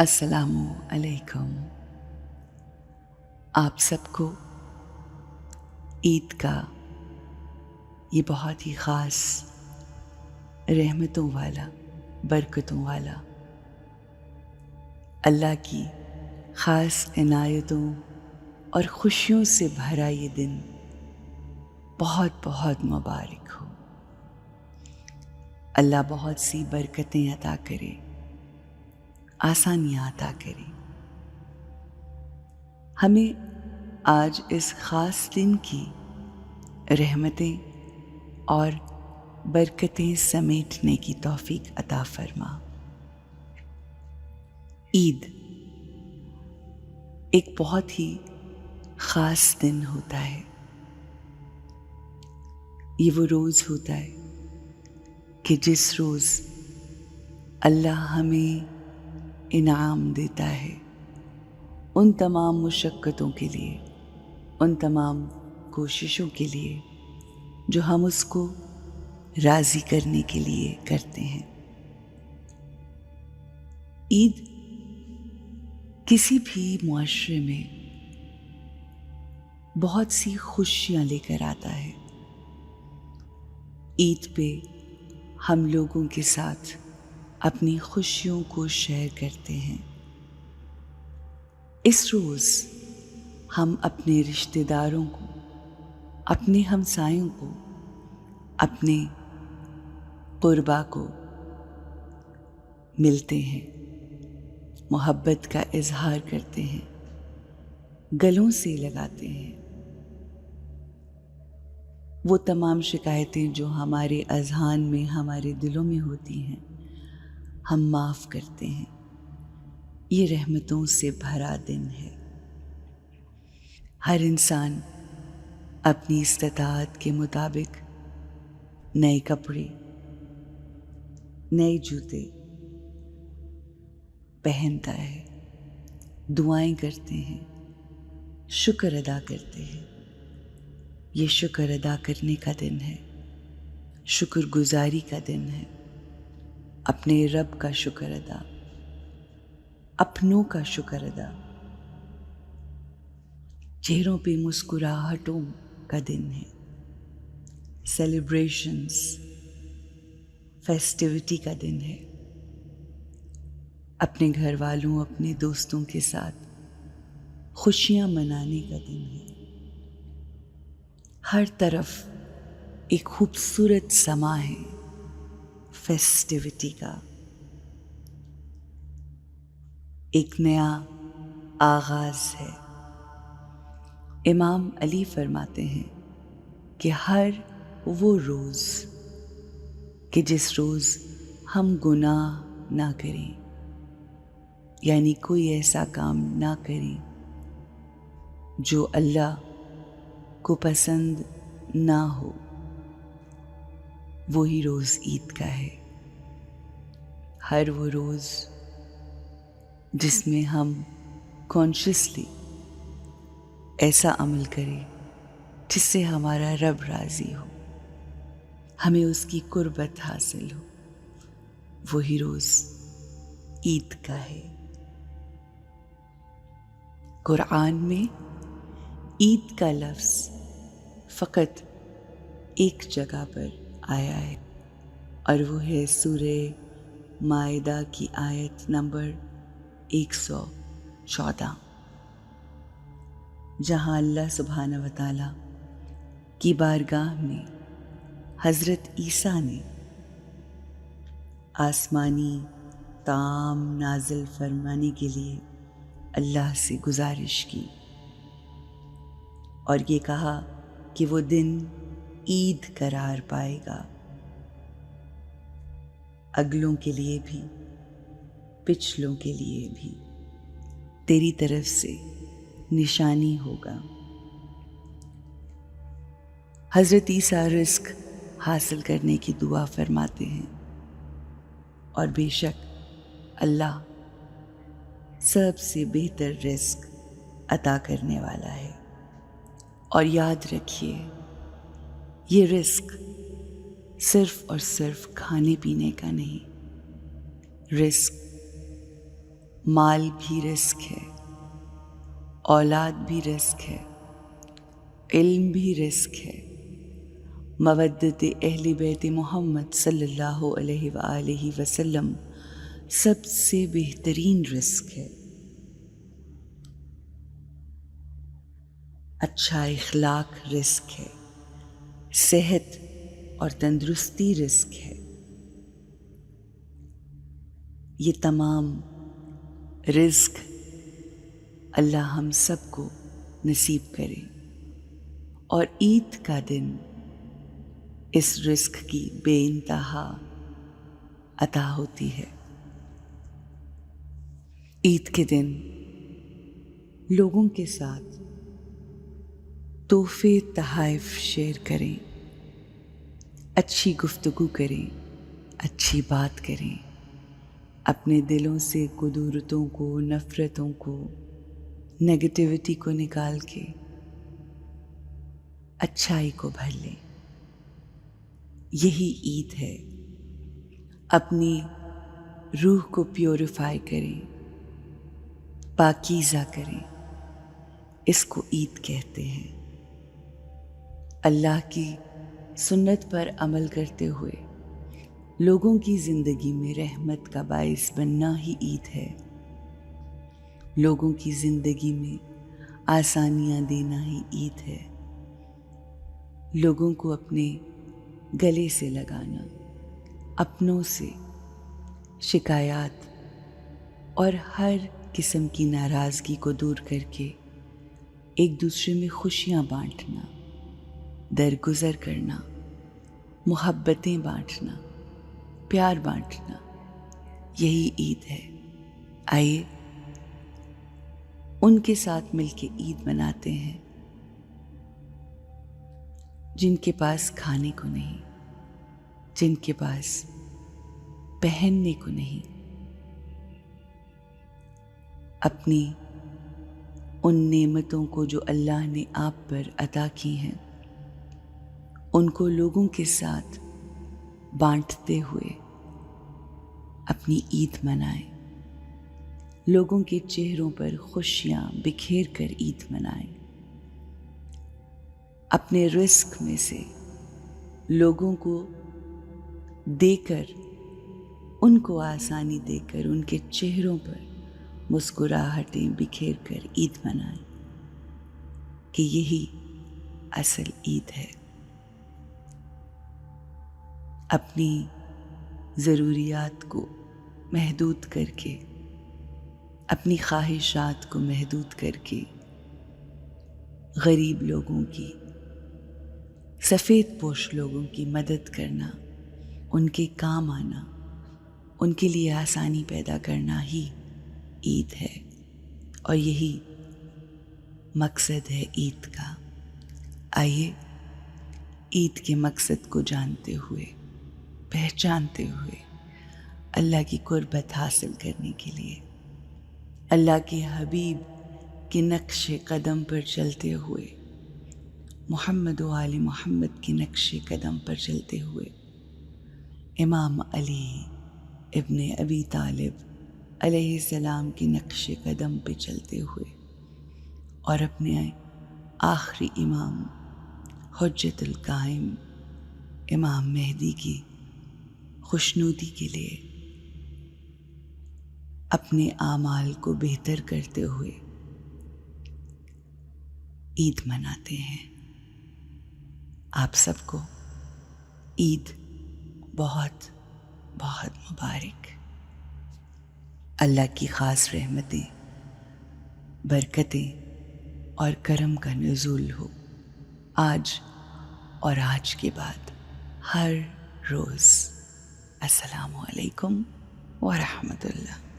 السلام علیکم۔ آپ سب کو عید کا یہ بہت ہی خاص رحمتوں والا، برکتوں والا، اللہ کی خاص عنایتوں اور خوشیوں سے بھرا یہ دن بہت بہت مبارک ہو۔ اللہ بہت سی برکتیں عطا کرے، آسانیاں عطا کرے۔ ہمیں آج اس خاص دن کی رحمتیں اور برکتیں سمیٹنے کی توفیق عطا فرما۔ عید ایک بہت ہی خاص دن ہوتا ہے۔ یہ وہ روز ہوتا ہے کہ جس روز اللہ ہمیں انعام دیتا ہے ان تمام مشقتوں کے لیے، ان تمام کوششوں کے لیے جو ہم اس کو راضی کرنے کے لیے کرتے ہیں۔ عید کسی بھی معاشرے میں بہت سی خوشیاں لے کر آتا ہے۔ عید پہ ہم لوگوں کے ساتھ اپنی خوشیوں کو شیئر کرتے ہیں۔ اس روز ہم اپنے رشتہ داروں کو، اپنے ہمسایوں کو، اپنے قربا کو ملتے ہیں، محبت کا اظہار کرتے ہیں، گلوں سے لگاتے ہیں۔ وہ تمام شکایتیں جو ہمارے اذہان میں، ہمارے دلوں میں ہوتی ہیں، ہم معاف کرتے ہیں۔ یہ رحمتوں سے بھرا دن ہے۔ ہر انسان اپنی استطاعت کے مطابق نئے کپڑے، نئے جوتے پہنتا ہے، دعائیں کرتے ہیں، شکر ادا کرتے ہیں۔ یہ شکر ادا کرنے کا دن ہے، شکر گزاری کا دن ہے، اپنے رب کا شکر ادا، اپنوں کا شکر ادا، چہروں پہ مسکراہٹوں کا دن ہے، سیلیبریشنز، فیسٹیوٹی کا دن ہے، اپنے گھر والوں، اپنے دوستوں کے ساتھ خوشیاں منانے کا دن ہے۔ ہر طرف ایک خوبصورت سما ہے فیسٹیوٹی کا، ایک نیا آغاز ہے۔ امام علی فرماتے ہیں کہ ہر وہ روز کہ جس روز ہم گناہ نہ کریں، یعنی کوئی ایسا کام نہ کریں جو اللہ کو پسند نہ ہو، وہی روز عید کا ہے۔ ہر وہ روز جس میں ہم کانشیسلی ایسا عمل کریں جس سے ہمارا رب راضی ہو، ہمیں اس کی قربت حاصل ہو، وہی روز عید کا ہے۔ قرآن میں عید کا لفظ فقط ایک جگہ پر آیا ہے، اور وہ ہے سورہ مائدہ کی آیت نمبر 114، جہاں اللہ سبحانہ و تعالی کی بارگاہ میں حضرت عیسیٰ نے آسمانی طعام نازل فرمانے کے لیے اللہ سے گزارش کی، اور یہ کہا کہ وہ دن عید قرار پائے گا، اگلوں کے لیے بھی، پچھلوں کے لیے بھی، تیری طرف سے نشانی ہوگا۔ حضرت عیسیٰ رزق حاصل کرنے کی دعا فرماتے ہیں، اور بے شک اللہ سب سے بہتر رزق عطا کرنے والا ہے۔ اور یاد رکھیے، یہ رزق صرف اور صرف کھانے پینے کا نہیں، رزق مال بھی رزق ہے، اولاد بھی رزق ہے، علم بھی رزق ہے، مودت اہل بیت محمد صلی اللہ علیہ وآلہ وسلم سب سے بہترین رزق ہے، اچھا اخلاق رزق ہے، صحت اور تندرستی رزق ہے۔ یہ تمام رزق اللہ ہم سب کو نصیب کرے، اور عید کا دن اس رزق کی بے انتہا عطا ہوتی ہے۔ عید کے دن لوگوں کے ساتھ تحفے تحائف شیئر کریں، اچھی گفتگو کریں، اچھی بات کریں، اپنے دلوں سے کدورتوں کو، نفرتوں کو، نگیٹیوٹی کو نکال کے اچھائی کو بھر لیں۔ یہی عید ہے۔ اپنی روح کو پیوریفائی کریں، پاکیزہ کریں، اس کو عید کہتے ہیں۔ اللہ کی سنت پر عمل کرتے ہوئے لوگوں کی زندگی میں رحمت کا باعث بننا ہی عید ہے۔ لوگوں کی زندگی میں آسانیاں دینا ہی عید ہے۔ لوگوں کو اپنے گلے سے لگانا، اپنوں سے شکایات اور ہر قسم کی ناراضگی کو دور کر کے ایک دوسرے میں خوشیاں بانٹنا، درگزر کرنا، محبتیں بانٹنا، پیار بانٹنا، یہی عید ہے۔ آئیے ان کے ساتھ مل کے عید مناتے ہیں جن کے پاس کھانے کو نہیں، جن کے پاس پہننے کو نہیں۔ اپنی ان نعمتوں کو جو اللہ نے آپ پر عطا کی ہیں، ان کو لوگوں کے ساتھ بانٹتے ہوئے اپنی عید منائیں۔ لوگوں کے چہروں پر خوشیاں بکھیر کر عید منائیں۔ اپنے رزق میں سے لوگوں کو دے کر، ان کو آسانی دے کر، ان کے چہروں پر مسکراہٹیں بکھیر کر عید منائیں، کہ یہی اصل عید ہے۔ اپنی ضروریات کو محدود کر کے، اپنی خواہشات کو محدود کر کے، غریب لوگوں کی، سفید پوش لوگوں کی مدد کرنا، ان کے کام آنا، ان کے لیے آسانی پیدا کرنا ہی عید ہے، اور یہی مقصد ہے عید کا۔ آئیے عید کے مقصد کو جانتے ہوئے، پہچانتے ہوئے، اللہ کی قربت حاصل کرنے کے لیے، اللہ کے حبیب کے نقش قدم پر چلتے ہوئے، محمد و آل محمد کے نقش قدم پر چلتے ہوئے، امام علی ابن ابی طالب علیہ السلام کے نقش قدم پہ چلتے ہوئے، اور اپنے آخری امام حجت القائم امام مہدی کی خوشنودی کے لیے اپنے اعمال کو بہتر کرتے ہوئے عید مناتے ہیں۔ آپ سب کو عید بہت بہت مبارک۔ اللہ کی خاص رحمتیں، برکتیں اور کرم کا نزول ہو آج اور آج کے بعد ہر روز۔ السلام علیکم ورحمۃ اللہ۔